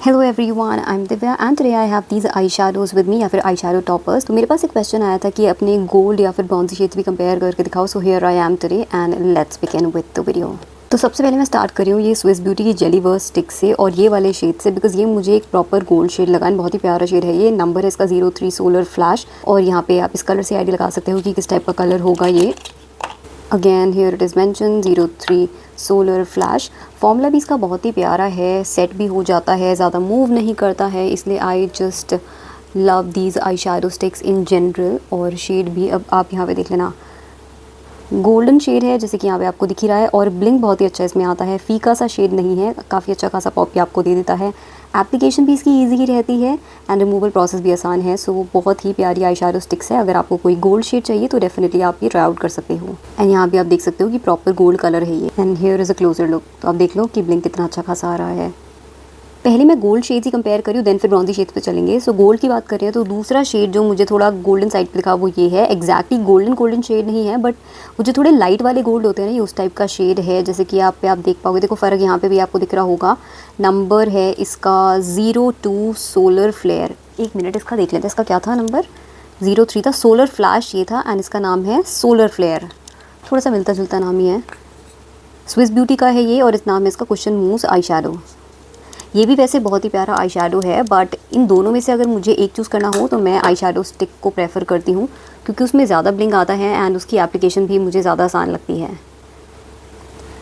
Hello everyone, I am Divya and today I have these I shadows with me या फिर eye shadow toppers. तो मेरे पास एक question आया था कि अपने गोल्ड या फिर ब्रॉन्जी शेड्स भी कंपेयर करके दिखाओ। So here I am today and let's begin with the video. तो सबसे पहले मैं स्टार्ट कर रही हूँ ये स्विस ब्यूटी की जेली वर्स स्टिक से और ये वाले शेड से, बिकॉज ये मुझे एक प्रॉपर गोल्ड शेड लगा। बहुत ही प्यारा शेड है। ये नंबर है इसका 03 सोलर फ्लैश और यहाँ पे आप इस कलर से आइडिया लगा सकते हो कि किस टाइप का कलर होगा ये। Again here it is mention 03 solar flash. Formula भी इसका बहुत ही प्यारा है, सेट भी हो जाता है, ज़्यादा मूव नहीं करता है, इसलिए I just love these eye shadow sticks in general. और शेड भी अब आप यहाँ पे देख लेना, गोल्डन शेड है जैसे कि यहाँ पे आपको दिख ही रहा है और ब्लिंक बहुत ही अच्छा इसमें आता है। फीका सा शेड नहीं है, काफ़ी अच्छा खासा पॉप भी आपको दे देता है। एप्लीकेशन भी इसकी ईजी ही रहती है एंड रिमूवल प्रोसेस भी आसान है। सो बहुत ही प्यारी आई शैडो स्टिक्स है। अगर आपको कोई गोल्ड शेड चाहिए तो डेफिनेटली आप ये ट्राई आउट कर सकते हो। एंड यहाँ भी आप देख सकते हो कि प्रॉपर गोल्ड कलर है ये। And here is a closure look. तो आप देख लो कि ब्लिंक कितना अच्छा खासा आ रहा है। पहले मैं गोल्ड शेड्स ही कंपेयर करी हूँ, देन फिर ब्रॉन्जी शेड्स पे चलेंगे। सो गोल्ड की बात कर रहे हैं तो दूसरा शेड जो मुझे थोड़ा गोल्डन साइड पे दिखा वो ये है। एग्जैक्टली गोल्डन शेड नहीं है, बट मुझे थोड़े लाइट वाले गोल्ड होते हैं ना, ये उस टाइप का शेड है। जैसे कि आप देख पाओगे, देखो फ़र्क यहाँ पे भी आपको दिख रहा होगा। नंबर है इसका 02 सोलर फ्लेयर। एक मिनट इसका देख लेते हैं, इसका क्या था नंबर? 03 था। सोलर फ्लैश ये था एंड इसका नाम है सोलर फ्लेयर। थोड़ा सा मिलता जुलता नाम ही है। स्विस ब्यूटी का है ये और इस नाम है इसका कुशन मूस आई शैडो। ये भी वैसे बहुत ही प्यारा आई शैडो है, बट इन दोनों में से अगर मुझे एक चूज़ करना हो तो मैं आई शैडो स्टिक को प्रेफर करती हूँ, क्योंकि उसमें ज़्यादा ब्लिंक आता है एंड उसकी एप्लीकेशन भी मुझे ज़्यादा आसान लगती है।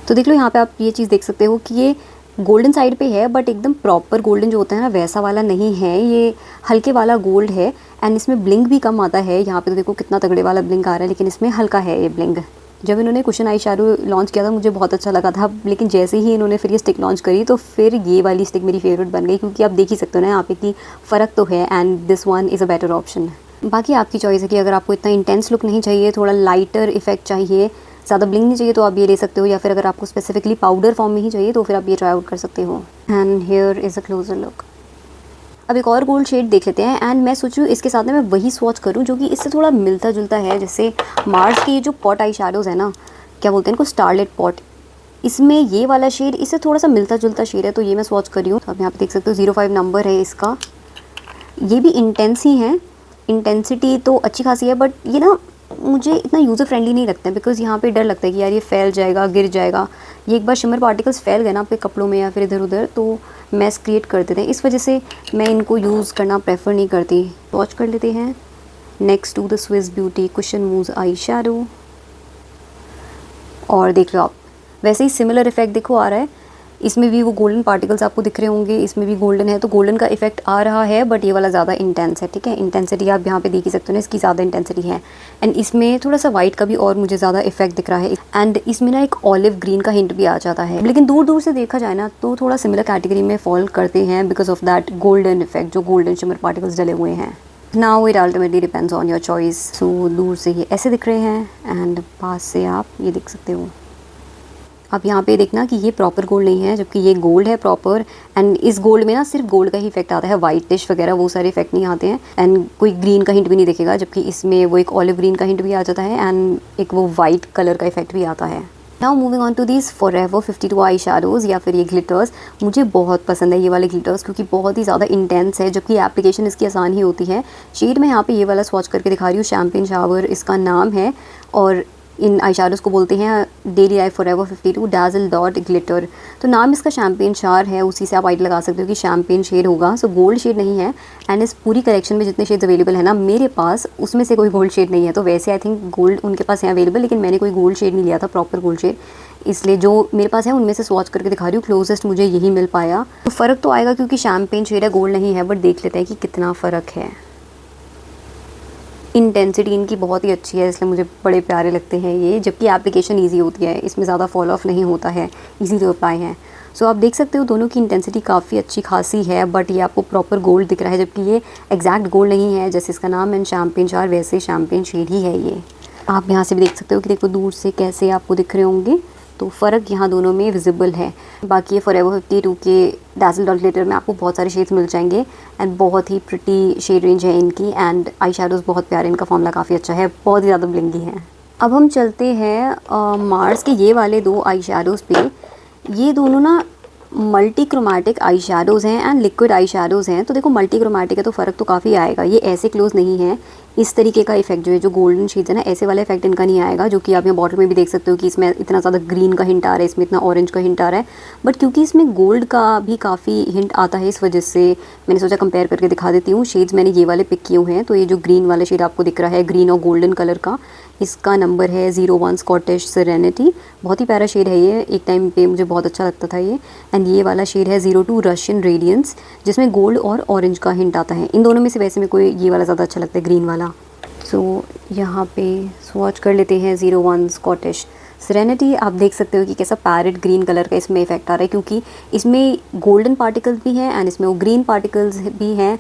तो देख लो यहाँ पे आप ये चीज़ देख सकते हो कि ये गोल्डन साइड पे है, बट एकदम प्रॉपर गोल्डन जो होता है ना वैसा वाला नहीं है, ये हल्के वाला गोल्ड है एंड इसमें ब्लिंक भी कम आता है। यहाँ पे तो देखो कितना तगड़े वाला ब्लिंक आ रहा है, लेकिन इसमें हल्का है ये ब्लिंक। जब इन्होंने कुशन आई शैडो लॉन्च किया था मुझे बहुत अच्छा लगा था, लेकिन जैसे ही इन्होंने फिर ये स्टिक लॉन्च करी तो फिर ये वाली स्टिक मेरी फेवरेट बन गई, क्योंकि आप देख ही सकते हो ना यहाँ पे कि फ़र्क तो है and this one is a better option. बाकी आपकी चॉइस है कि अगर आपको इतना इंटेंस लुक नहीं चाहिए, थोड़ा लाइटर इफेक्ट चाहिए, ज़्यादा ब्लिंक नहीं चाहिए तो आप ये ले सकते हो, या फिर अगर आपको स्पेसिफिकली पाउडर फॉर्म में ही चाहिए तो फिर आप ये ट्राई आउट कर सकते हो। And here is a closure look. अब एक और गोल्ड शेड देख लेते हैं एंड मैं सोच रही हूँ इसके साथ में मैं वही स्वॉच करूँ जो कि इससे थोड़ा मिलता जुलता है। जैसे मार्स के ये जो पॉट आई शैडोज़ है ना, क्या बोलते हैं इनको, स्टारलेट पॉट, इसमें ये वाला शेड इससे थोड़ा सा मिलता जुलता शेड है, तो ये मैं स्वॉच कर रही हूँ। तो आप यहाँ पे देख सकते हो 05 नंबर है इसका। ये भी इंटेंस ही है, इंटेंसिटी तो अच्छी खासी है, बट ये ना मुझे इतना यूज़र फ्रेंडली नहीं लगता है, बिकॉज़ यहाँ पे डर लगता है कि यार ये फैल जाएगा, गिर जाएगा। ये एक बार शिमर पार्टिकल्स फैल गए ना आपके कपड़ों में या फिर इधर उधर तो मैस क्रिएट कर देते हैं। इस वजह से मैं इनको यूज़ करना प्रेफर नहीं करती। वॉच कर लेते हैं next to the Swiss Beauty cushion mousse eyeshadow. और देख लो आप, वैसे ही सिमिलर इफेक्ट देखो आ रहा है। इसमें भी वो गोल्डन पार्टिकल्स आपको दिख रहे होंगे, इसमें भी गोल्डन है तो गोल्डन का इफेक्ट आ रहा है, बट ये वाला ज़्यादा इंटेंस है। ठीक है, इंटेंसिटी आप यहाँ पे देख ही सकते हो ना, इसकी ज़्यादा इंटेंसिटी है। एंड इसमें थोड़ा सा वाइट का भी और मुझे ज़्यादा इफेक्ट दिख रहा है एंड इसमें ना एक ऑलिव ग्रीन का हिंट भी आ जाता है। लेकिन दूर दूर से देखा जाए ना तो थोड़ा सिमिलर कैटेगरी में फॉल करते हैं because of that golden effect, जो गोल्डन शिमर पार्टिकल्स डले हुए हैं। Now it ultimately depends on your choice. So दूर से ये ऐसे दिख रहे हैं एंड पास से आप ये देख सकते हो। अब यहाँ पे देखना कि ये प्रॉपर गोल्ड नहीं है, जबकि ये गोल्ड है प्रॉपर। एंड इस गोल्ड में ना सिर्फ गोल्ड का ही इफेक्ट आता है, वाइटिश वगैरह वो सारे इफेक्ट नहीं आते हैं एंड कोई ग्रीन का हिंट भी नहीं दिखेगा, जबकि इसमें वो एक ऑलिव ग्रीन का हिंट भी आ जाता है एंड एक वो वाइट कलर का इफेक्ट भी आता है। Now moving on to this Forever 52 eyeshadows या फिर ये ग्लिटर्स। मुझे बहुत पसंद है ये वाले ग्लिटर्स, क्योंकि बहुत ही ज़्यादा इंटेंस है, जबकि एप्लीकेशन इसकी आसान ही होती है। शेड में यहाँ पे ये वाला स्वॉच करके दिखा रही हूँ, शैम्पेन शावर इसका नाम है और इन आई शैडोज़ को बोलते हैं daily life forever 52 dazzle dot glitter. तो नाम इसका शैम्पेन शार है, उसी से आप आइड लगा सकते हो कि शैम्पेन शेड होगा। सो गोल्ड शेड नहीं है एंड इस पूरी कलेक्शन में जितने शेड्स अवेलेबल है ना मेरे पास, उसमें से कोई गोल्ड शेड नहीं है। तो वैसे आई थिंक गोल्ड उनके पास है अवेलेबल, लेकिन मैंने कोई गोल्ड शेड नहीं लिया था, प्रॉपर गोल्ड शेड, इसलिए जो मेरे पास है उनमें से स्वॉच करके दिखा रही हूँ। क्लोजेस्ट मुझे यही मिल पाया। तो फ़र्क तो आएगा क्योंकि शैम्पेन शेड है, गोल्ड नहीं है, बट देख लेते हैं कि कितना फ़र्क है। इंटेंसिटी इनकी बहुत ही अच्छी है, इसलिए मुझे बड़े प्यारे लगते हैं ये, जबकि एप्लीकेशन इजी होती है, इसमें ज़्यादा फॉल ऑफ नहीं होता है, इजी टू अप्लाई है। सो आप देख सकते हो दोनों की इंटेंसिटी काफ़ी अच्छी खासी है, बट ये आपको प्रॉपर गोल्ड दिख रहा है, जबकि ये एग्जैक्ट गोल्ड नहीं है। जैसे इसका नाम है शैम्पेन शार, वैसे शैम्पेन शेड ही है ये। आप यहाँ से भी देख सकते हो कि देखो दूर से कैसे आपको दिख रहे होंगे, तो फ़र्क यहाँ दोनों में विजिबल है। बाकी ये फॉरएवर 52 के डैज़ल डॉट ग्लिटर में आपको बहुत सारे शेड्स मिल जाएंगे एंड बहुत ही प्रिटी शेड रेंज है इनकी एंड आई शैडोज़ बहुत प्यारे, इनका फॉर्मूला काफ़ी अच्छा है, बहुत ही ज़्यादा ब्लिंगी है। अब हम चलते हैं मार्स के ये वाले दो आई शैडोज़ पे। ये दोनों ना मल्टी क्रोमेटिक आई शेडोज़ हैं एंड लिक्विड आई शेडोज़ हैं। तो देखो मल्टी क्रोमेटिक है तो फ़र्क तो काफ़ी आएगा, ये ऐसे क्लोज नहीं है। इस तरीके का इफेक्ट जो है, जो गोल्डन शेड्स है ना, ऐसे वाला इफेक्ट इनका नहीं आएगा, जो कि आप यहाँ बॉटल में भी देख सकते हो कि इसमें इतना ज़्यादा ग्रीन का हिंट आ रहा है, इसमें इतना ऑरेंज का हिंट आ रहा है। बट क्योंकि इसमें गोल्ड का भी काफ़ी हिंट आता है, इस वजह से मैंने सोचा कंपेयर करके दिखा देती हूँ। शेड्स मैंने ये वाले पिक किए हुए हैं। तो ये जो ग्रीन वाला शेड आपको दिख रहा है, ग्रीन और गोल्डन कलर का, इसका नंबर है 01 स्कॉटिश सेरेनिटी। बहुत ही प्यारा शेड है ये, एक टाइम पे मुझे बहुत अच्छा लगता था ये। एंड ये वाला शेड है 02 रशियन रेडियंस, जिसमें गोल्ड और ऑरेंज का हिंट आता है। इन दोनों में से वैसे में कोई ये वाला ज़्यादा अच्छा लगता है, ग्रीन वाला। सो यहाँ पे स्वॉच कर लेते हैं 01 स्कॉटिश सेरेनिटी। आप देख सकते हो कि कैसा पैरेट ग्रीन कलर का इसमें इफेक्ट आ रहा है, क्योंकि इसमें गोल्डन पार्टिकल्स भी हैं एंड इसमें वो ग्रीन पार्टिकल्स भी हैं।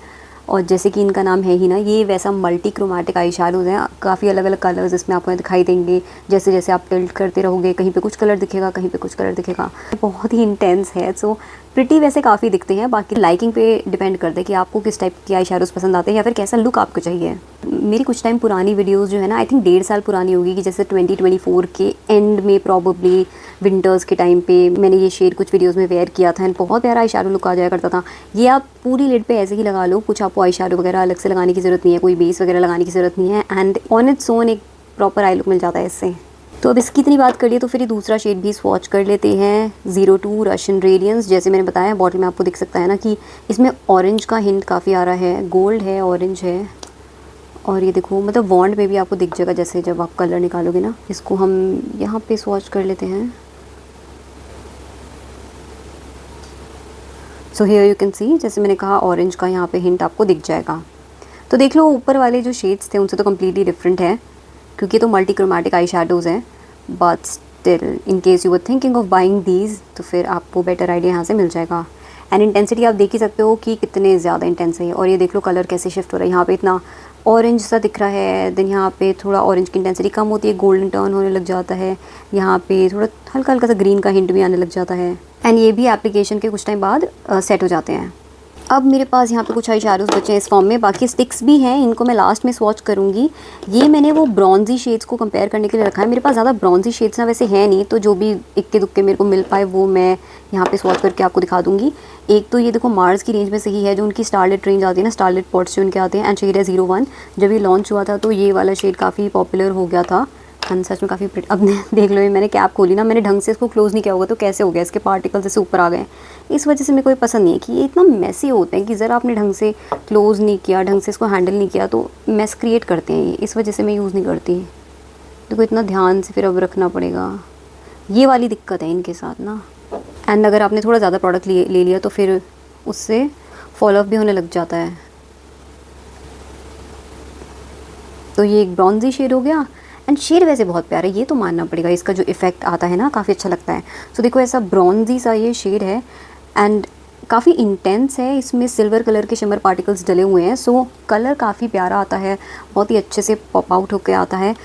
और जैसे कि इनका नाम है ही ना, ये वैसा मल्टी क्रोमेटिक आई शेडोज़ हैं। काफ़ी अलग अलग कलर्स इसमें आपको दिखाई देंगे। जैसे जैसे आप टिल्ट करते रहोगे, कहीं पे कुछ कलर दिखेगा, कहीं पे कुछ कलर दिखेगा। बहुत ही इंटेंस है। सो प्रिटी वैसे काफ़ी दिखते हैं, बाकी लाइकिंग पे डिपेंड करते हैं कि आपको किस टाइप की आई शेडोज़ पसंद आते हैं या फिर कैसा लुक आपको चाहिए। मेरी कुछ टाइम पुरानी वीडियोज़ जो है ना, आई थिंक 1.5 साल पुरानी होगी, कि जैसे 2024 के एंड में प्रॉबली विंटर्स के टाइम पे मैंने ये शेड कुछ वीडियोस में वेयर किया था एंड बहुत प्यारा आई शेडो लुक आ जाया करता था। ये आप पूरी लिड पे ऐसे ही लगा लो, कुछ आपको आई शेडो वगैरह अलग से लगाने की ज़रूरत नहीं है, कोई बेस वगैरह लगाने की ज़रूरत नहीं है एंड ऑन इट्स ओन एक प्रॉपर आई लुक मिल जाता है इससे। तो अब इसकी इतनी बात कर लिए तो फिर ये दूसरा शेड भी स्वॉच कर लेते हैं, 02 रशियन रेडियंस। जैसे मैंने बताया बॉटल में आपको दिख सकता है ना कि इसमें ऑरेंज का हिंट काफ़ी आ रहा है, गोल्ड है, ऑरेंज है। और ये देखो, मतलब वॉन्ड में भी आपको दिख जाएगा जैसे जब आप कलर निकालोगे ना। इसको हम यहाँ पे स्वॉच कर लेते हैं। So here you can see, जैसे मैंने कहा ऑरेंज का यहाँ पे हिंट आपको दिख जाएगा। तो देख लो ऊपर वाले जो शेड्स थे उनसे तो कम्प्लीटली डिफरेंट है, क्योंकि तो मल्टी क्रोमेटिक आई शेडोज़ हैं। But still in case you were thinking of buying these, तो फिर आपको बेटर आइडिया यहाँ से मिल जाएगा। एंड इंटेंसिटी आप देख ही सकते हो कि कितने ज़्यादा इंटेंस है। और ये देख लो कलर कैसे शिफ्ट हो रहा है, यहाँ पे इतना ऑरेंज सा दिख रहा है, देन यहाँ पे थोड़ा ऑरेंज की इंटेंसिटी कम होती है, गोल्डन टर्न होने लग जाता है, यहाँ पे थोड़ा हल्का हल्का सा ग्रीन का हिंट भी आने लग जाता है। एंड ये भी एप्लीकेशन के कुछ टाइम बाद सेट हो जाते हैं। अब मेरे पास यहाँ पे कुछ आई शेडोज़ बचे हैं इस फॉर्म में, बाकी स्टिक्स भी हैं, इनको मैं लास्ट में स्वॉच करूँगी। ये मैंने वो ब्रॉन्जी शेड्स को कंपेयर करने के लिए रखा है। मेरे पास ज़्यादा ब्रॉन्जी शेड्स ना वैसे है नहीं, तो जो भी इक्के दुक्के मेरे को मिल पाए वो मैं यहाँ पे स्वॉच करके आपको दिखा दूँगी। एक तो ये देखो मार्स की रेंज में से ही है, जो उनकी स्टारलेट रेंज आती है ना, स्टारलेट पॉट्स जो उनके आते हैं, एंड शेड है 01। जब ये लॉन्च हुआ था तो ये वाला शेड काफ़ी पॉपुलर हो गया था एंड सच में काफ़ी अब देख लो, ये मैंने कैप खोली ना, मैंने ढंग से इसको क्लोज़ नहीं किया होगा तो कैसे हो गया, इसके पार्टिकल्स ऐसे ऊपर आ गए। इस वजह से मेरे को ये पसंद नहीं है कि ये इतना मैसी होते हैं कि ज़रा आपने ढंग से क्लोज़ नहीं किया, ढंग से इसको हैंडल नहीं किया तो मैस क्रिएट करते हैं ये। इस वजह से मैं यूज़ नहीं करती। देखो इतना ध्यान से फिर अब रखना पड़ेगा, ये वाली दिक्कत है इनके साथ ना। एंड अगर आपने थोड़ा ज़्यादा प्रोडक्ट ले लिया तो फिर उससे फॉलो अप भी होने लग जाता है। तो ये एक ब्रॉन्जी शेड हो गया एंड शेड वैसे बहुत प्यारा है, ये तो मानना पड़ेगा, इसका जो इफ़ेक्ट आता है ना काफ़ी अच्छा लगता है। सो देखो ऐसा ब्रॉन्जी सा ये शेड है एंड काफ़ी इंटेंस है, इसमें सिल्वर कलर के शिमर पार्टिकल्स डले हुए हैं। सो कलर काफ़ी प्यारा आता है, बहुत ही अच्छे से पॉप आउट होकर आता है।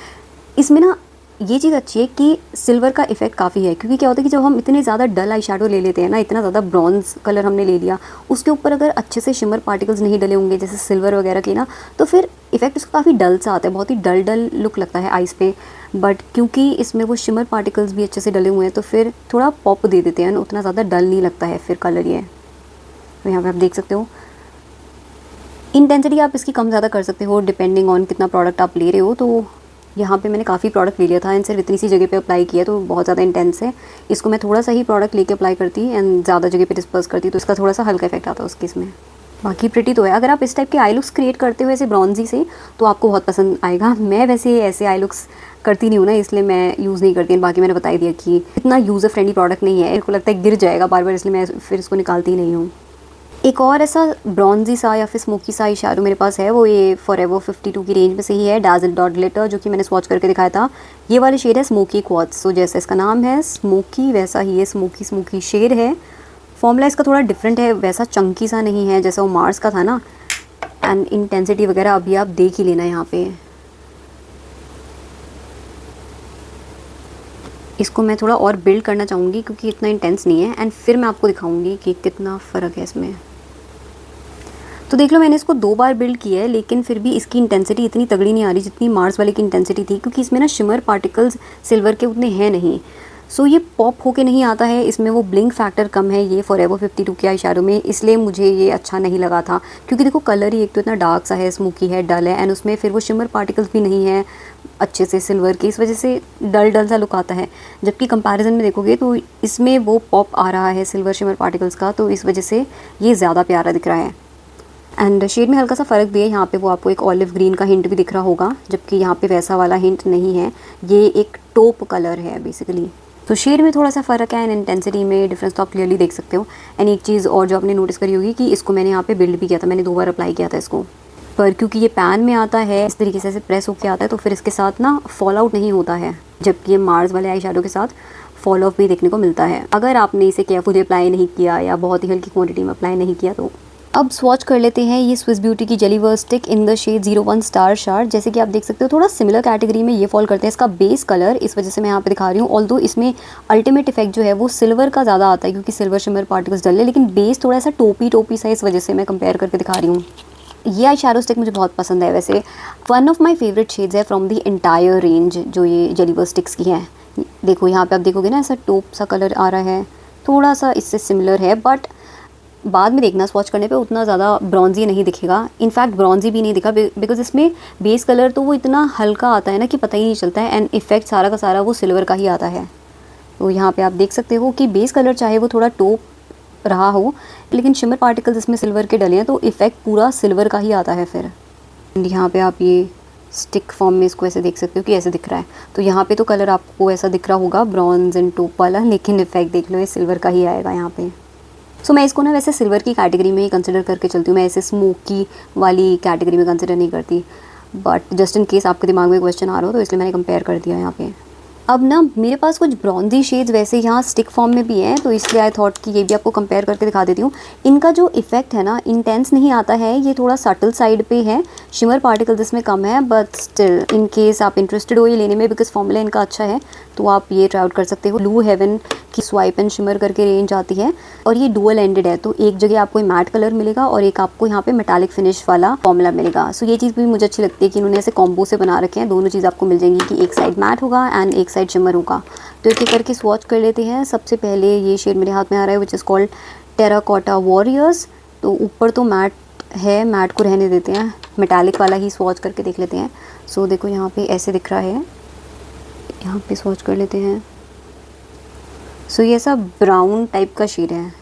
इसमें ना ये चीज़ अच्छी है कि सिल्वर का इफेक्ट काफ़ी है, क्योंकि क्या होता है कि जब हम इतने ज़्यादा डल आई शेडो ले लेते हैं ना, इतना ज़्यादा ब्रॉन्ज कलर हमने ले लिया, उसके ऊपर अगर अच्छे से शिमर पार्टिकल्स नहीं डले होंगे जैसे सिल्वर वगैरह के ना, तो फिर इफेक्ट उसका काफ़ी डल सा आता है, बहुत ही डल डल लुक लगता है आइज़ पे। बट क्योंकि इसमें वो शिमर पार्टिकल्स भी अच्छे से डले हुए हैं तो फिर थोड़ा पॉप दे देते हैं, उतना ज़्यादा डल नहीं लगता है फिर कलर ये। तो यहाँ पर आप देख सकते हो इंटेंसिटी आप इसकी कम ज़्यादा कर सकते हो डिपेंडिंग ऑन कितना प्रोडक्ट आप ले रहे हो। तो यहाँ पे मैंने काफ़ी प्रोडक्ट ले लिया था एंड सिर्फ इतनी सी जगह पे अप्लाई किया तो बहुत ज़्यादा इंटेंस है। इसको मैं थोड़ा सा ही प्रोडक्ट लेके अप्लाई करती एंड ज़्यादा जगह पे डिस्पर्स करती तो इसका थोड़ा सा हल्का इफेक्ट आता है उसके इसमें। बाकी प्रिटी तो है, अगर आप इस टाइप के आई लुक्स क्रिएट करते हो ऐसे ब्रॉन्जी से तो आपको बहुत पसंद आएगा। मैं वैसे ऐसे आई लुक्स करती नहीं हूँ ना, इसलिए मैं यूज़ नहीं करती। बाकी मैंने बता ही दिया कि इतना यूज़र फ्रेंडली प्रोडक्ट नहीं है, मेरे को लगता है गिर जाएगा बार बार, इसलिए मैं फिर इसको निकालती नहीं हूँ। एक और ऐसा ब्रॉन्जी सा या फिर स्मोकी सा आई शेडो मेरे पास है, वो ये फॉरएवर 52 की रेंज में से ही है, डाज़ल डॉट ग्लिटर, जो कि मैंने स्वॉच करके दिखाया था। ये वाले शेड है स्मोकी क्वार्ट्ज। सो जैसा इसका नाम है स्मोकी, वैसा ही ये स्मोकी स्मोकी शेड है। फॉर्मूला इसका थोड़ा डिफरेंट है, वैसा चंकी सा नहीं है जैसा वो मार्स का था ना। एंड इंटेंसिटी वगैरह अभी आप देख ही लेना यहाँ पे। इसको मैं थोड़ा और बिल्ड करना चाहूँगी क्योंकि इतना इंटेंस नहीं है, एंड फिर मैं आपको दिखाऊँगी कि कितना फ़र्क है इसमें। तो देख लो मैंने इसको 2 बार बिल्ड किया है, लेकिन फिर भी इसकी इंटेंसिटी इतनी तगड़ी नहीं आ रही जितनी मार्स वाले की इंटेंसिटी थी, क्योंकि इसमें ना शिमर पार्टिकल्स सिल्वर के उतने हैं नहीं। सो ये पॉप होके नहीं आता है, इसमें वो ब्लिंक फैक्टर कम है ये फॉरएवर 52 के आई शैडो में, इसलिए मुझे ये अच्छा नहीं लगा था। क्योंकि देखो कलर ही एक तो इतना डार्क सा है, स्मोकी है, डल है, एंड उसमें फिर वो शिमर पार्टिकल्स भी नहीं है अच्छे से सिल्वर की, इस वजह से डल डल सा लुक आता है। जबकि कंपैरिजन में देखोगे तो इसमें वो पॉप आ रहा है सिल्वर शिमर पार्टिकल्स का, तो इस वजह से ये ज़्यादा प्यारा दिख रहा है। एंड शेड में हल्का सा फ़र्क भी है, यहाँ पे वो आपको एक ऑलिव ग्रीन का हिंट भी दिख रहा होगा, जबकि यहाँ पे वैसा वाला हिंट नहीं है, ये एक टोप कलर है बेसिकली। तो शेड में थोड़ा सा फ़र्क है एंड इंटेंसिटी में डिफरेंस तो आप क्लियरली देख सकते हो। एंड एक चीज़ और जो आपने नोटिस करी होगी कि इसको मैंने यहाँ पे बिल्ड भी किया था, मैंने 2 बार अप्लाई किया था इसको, पर क्योंकि ये पैन में आता है इस तरीके से ऐसे प्रेस होकर आता है, तो फिर इसके साथ ना फॉल आउट नहीं होता है, जबकि ये मार्स वाले आई शैडो के साथ फॉल ऑफ भी देखने को मिलता है अगर आपने इसे केयरफुली अप्लाई नहीं किया या बहुत ही हल्की क्वांटिटी में अप्लाई नहीं किया तो। अब स्वॉच कर लेते हैं ये स्विस ब्यूटी की jelly verse stick in the shade 01 star short. जैसे कि आप देख सकते हो थोड़ा सिमिलर कैटेगरी में ये फॉल करते हैं, इसका बेस कलर इस वजह से मैं यहाँ पे दिखा रही हूँ, ऑल्दो इसमें अल्टीमेट इफेक्ट जो है वो सिल्वर का ज़्यादा आता है क्योंकि सिल्वर शिमर पार्टिकल्स डल है, लेकिन बेस थोड़ा सा टोपी सा इस वजह से मैं कंपेयर करके दिखा रही हूँ। ये आई शैडो स्टिक मुझे बहुत पसंद है, वैसे one of my favourite shades है फ्रॉम द इंटायर रेंज जो ये जेली वर्स स्टिक्स की है। देखो यहाँ पे आप देखोगे ना ऐसा टोप सा कलर आ रहा है, थोड़ा सा इससे सिमिलर है, बट बाद में देखना स्वॉच करने पे उतना ज़्यादा ब्रॉन्जी नहीं दिखेगा, इनफैक्ट ब्रॉन्जी भी नहीं दिखा बिकॉज इसमें बेस कलर तो वो इतना हल्का आता है ना कि पता ही नहीं चलता है, एंड इफेक्ट सारा का सारा वो सिल्वर का ही आता है। तो यहाँ पे आप देख सकते हो कि बेस कलर चाहे वो थोड़ा टोप रहा हो, लेकिन शिमर पार्टिकल्स इसमें सिल्वर के डले हैं तो इफेक्ट पूरा सिल्वर का ही आता है फिर। एंड यहाँ पे आप ये स्टिक फॉर्म में इसको ऐसे देख सकते हो कि ऐसे दिख रहा है, तो यहाँ पे तो कलर आपको ऐसा दिख रहा होगा ब्रॉन्ज एंड टोप वाला, लेकिन इफेक्ट देख लो ये सिल्वर का ही आएगा यहाँ पे। सो मैं इसको ना वैसे सिल्वर की कैटेगरी में ही कंसिडर करके चलती हूँ, मैं ऐसे स्मोकी वाली कैटेगरी में कंसिडर नहीं करती, बट जस्ट इन केस आपके दिमाग में क्वेश्चन आ रहा हो तो इसलिए मैंने कंपेयर कर दिया यहाँ पे। अब ना मेरे पास कुछ ब्रॉन्जी शेड्स वैसे यहाँ स्टिक फॉर्म में भी हैं, तो इसलिए आई थॉट कि ये भी आपको कंपेयर करके दिखा देती हूँ। इनका जो इफेक्ट है ना इंटेंस नहीं आता है, ये थोड़ा सटल साइड पे है, शिमर पार्टिकल्स इसमें कम है, बट स्टिल इन केस आप इंटरेस्टेड हो ये लेने में बिकॉज फॉर्मूला इनका अच्छा है तो आप ये ट्राई आउट कर सकते हो। ब्लू हेवन की स्वाइप एंड शिमर करके रेंज आती है और ये डुअल एंडेड है, तो एक जगह आपको मैट कलर मिलेगा और एक आपको यहाँ पे मेटालिक फिनिश वाला फॉर्मूला मिलेगा। सो ये चीज़ भी मुझे अच्छी लगती है कि इन्होंने ऐसे कॉम्बो से बना रखे हैं, दोनों चीज़ आपको मिल जाएंगी कि एक साइड मैट होगा एंड एक साइड शिमर होगा। तो एक एक करके स्वॉच कर लेते हैं। सबसे पहले ये शेड मेरे हाथ में आ रहा है which is called terracotta warriors. तो ऊपर तो मैट है, मैट को रहने देते हैं, मेटालिक वाला ही स्वॉच करके देख लेते हैं। सो देखो यहाँ पे ऐसे दिख रहा है, यहाँ पे स्वॉच कर लेते हैं। सो ये ऐसा ब्राउन टाइप का शेड है,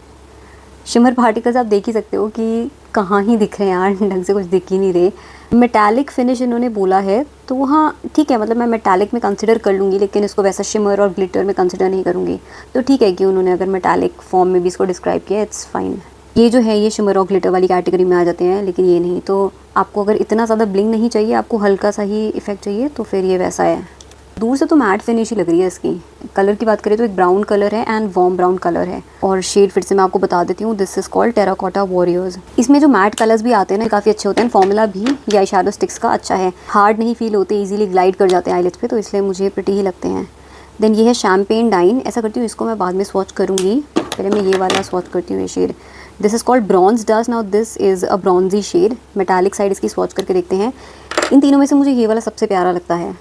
शिमर पार्टिकल्स आप देख ही सकते हो कि कहाँ ही दिख रहे हैं यार, ढंग से कुछ दिख ही नहीं रहे। मेटालिक फिनिश इन्होंने बोला है तो हाँ ठीक है, मतलब मैं मेटालिक में कंसिडर कर लूँगी, लेकिन इसको वैसा शिमर और ग्लिटर में कंसिडर नहीं करूँगी। तो ठीक है कि उन्होंने अगर मेटालिक फॉर्म में भी इसको डिस्क्राइब किया, इट्स फाइन। ये जो है ये शिमर और ग्लिटर वाली कैटेगरी में आ जाते हैं, लेकिन ये नहीं। तो आपको अगर इतना ज़्यादा ब्लिंग नहीं चाहिए, आपको हल्का सा ही इफेक्ट चाहिए, तो फिर ये वैसा है। दूर से तो मैट फिनिश ही लग रही है इसकी। कलर की बात करें तो एक ब्राउन कलर है एंड वार्म ब्राउन कलर है, और शेड फिर से मैं आपको बता देती हूँ, this is called terracotta warriors. इसमें जो मैट कलर्स भी आते हैं ना काफ़ी अच्छे होते हैं, फॉर्मूला भी ये आई शैडो स्टिक्स का अच्छा है, हार्ड नहीं फील होते, इजीली ग्लाइड कर जाते हैं आईलिड्स पे, तो इसलिए मुझे प्रिटी ही लगते हैं। देन ये है शैम्पेन डाइन। ऐसा करती हूँ, इसको मैं बाद में स्वॉच करूँगी, पहले मैं ये वाला स्वॉच करती हूँ, ये shade. This is called bronze dust. Now this is a bronzy shade. Metallic side इसकी स्वॉच करके देखते हैं। इन तीनों में से मुझे ये वाला सबसे प्यारा लगता है,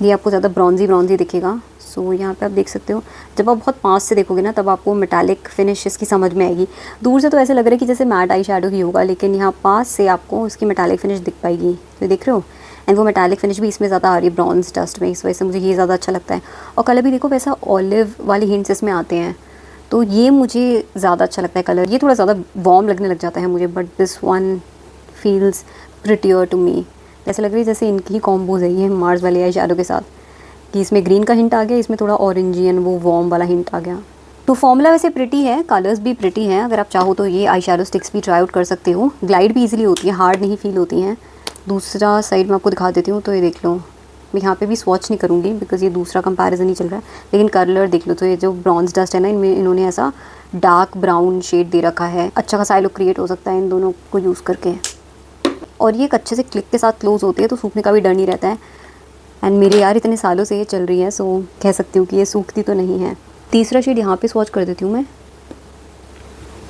ये आपको ज़्यादा ब्रॉन्जी दिखेगा। सो यहाँ पे आप देख सकते हो, जब आप बहुत पास से देखोगे ना तब आपको मेटालिक फिनिश इसकी समझ में आएगी। दूर से तो ऐसे लग रहा है कि जैसे मैट आई शैडो ही होगा, लेकिन यहाँ पास से आपको इसकी मेटालिक फिनिश दिख पाएगी, तो देख रहे हो। एंड वो मेटालिक फिनिश भी इसमें ज़्यादा आ रही है ब्रॉन्ज डस्ट में, इस वजह से मुझे ये ज़्यादा अच्छा लगता है। और कलर भी देखो वैसा ऑलिव वाली हिंट्स इसमें आते हैं, तो ये मुझे ज़्यादा अच्छा लगता है कलर। ये थोड़ा ज़्यादा वार्म लगने लग जाता है मुझे, but this one feels prettier to me. ऐसा लग रही है जैसे इनकी ही कॉम्बोज है ये मार्स वाले आई शैडो के साथ, कि इसमें ग्रीन का हिंट आ गया, इसमें थोड़ा ऑरेंजियन वो वार्म वाला हिंट आ गया। तो फॉर्मूला वैसे प्रिटी है, कलर्स भी प्रिटी हैं, अगर आप चाहो तो ये आई शैडो स्टिक्स भी ट्राई आउट कर सकते हो। ग्लाइड भी इजीली होती है, हार्ड नहीं फील होती हैं। दूसरा साइड में आपको दिखा देती हूँ, तो ये देख लो, मैं यहाँ पे भी स्वॉच नहीं करूँगी बिकॉज ये दूसरा कंपैरिजन ही चल रहा है, लेकिन कलर देख लो। तो ये जो ब्रॉन्ज डस्ट है ना, इनमें इन्होंने ऐसा डार्क ब्राउन शेड दे रखा है, अच्छा खासा लुक क्रिएट हो सकता है इन दोनों को यूज़ करके। और ये एक अच्छे से क्लिक के साथ क्लोज होती है, तो सूखने का भी डर नहीं रहता है। एंड मेरे यार इतने सालों से ये चल रही है, सो कह सकती हूँ कि ये सूखती तो नहीं है। तीसरा शेड यहाँ पे स्वॉच कर देती हूँ मैं।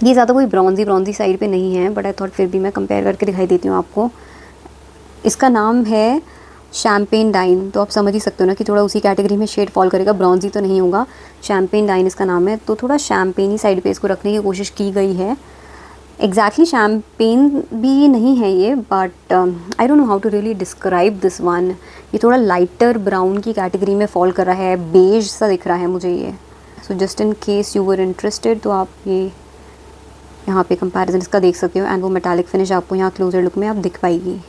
ये ज़्यादा कोई ब्रॉन्जी साइड पे नहीं है, बट आई थॉट फिर भी मैं कंपेयर करके दिखाई देती हूँ आपको। इसका नाम है शैम्पेन डाइन, तो आप समझ ही सकते हो ना कि थोड़ा उसी कैटेगरी में शेड फॉल करेगा, ब्रॉन्जी तो नहीं होगा। शैम्पेन डाइन इसका नाम है, तो थोड़ा शैम्पेनी साइड पे इसको रखने की कोशिश की गई है। एग्जैक्टली शैम्पेन भी नहीं है ये, but I don't know how to really describe this one. ये थोड़ा लाइटर ब्राउन की कैटेगरी में फॉल कर रहा है, बेज सा दिख रहा है मुझे ये। So just in case you were interested, तो आप ये यहाँ पे कंपैरिजन इसका देख सकते हो, एंड वो मेटालिक फिनिश आपको यहाँ क्लोजर लुक में आप दिख पाएगी।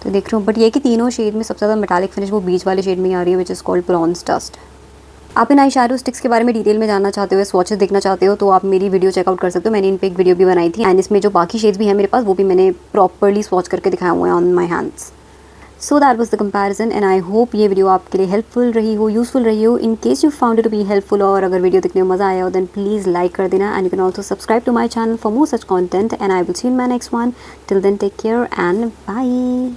तो देख रहे हो, बट ये कि तीनों शेड में सबसे ज़्यादा मेटालिक फिनिश वो बीच वाले शेड में ही आ रही है, which is called bronze dust. आप इन आई शैडो स्टिक्स के बारे में डिटेल में जानना चाहते हो, स्वॉचेस देखना चाहते हो, तो आप मेरी वीडियो चेकआउट कर सकते हो। मैंने इन पे एक वीडियो भी बनाई थी, एंड इसमें जो बाकी शेड्स भी हैं मेरे पास, वो भी मैंने प्रॉपरली स्वॉच करके दिखाए हुए हैं on my hands. So that was the comparison, and I hope ये वीडियो आपके लिए हेल्पफुल रही हो, यूजफुल रही हो। In case you found it to be helpful, और अगर वीडियो देखने में मज़ा आया हो, देन प्लीज़ लाइक कर देना, and you can also subscribe to my channel for more such content, and I will see in my next one. Till then take care and bye.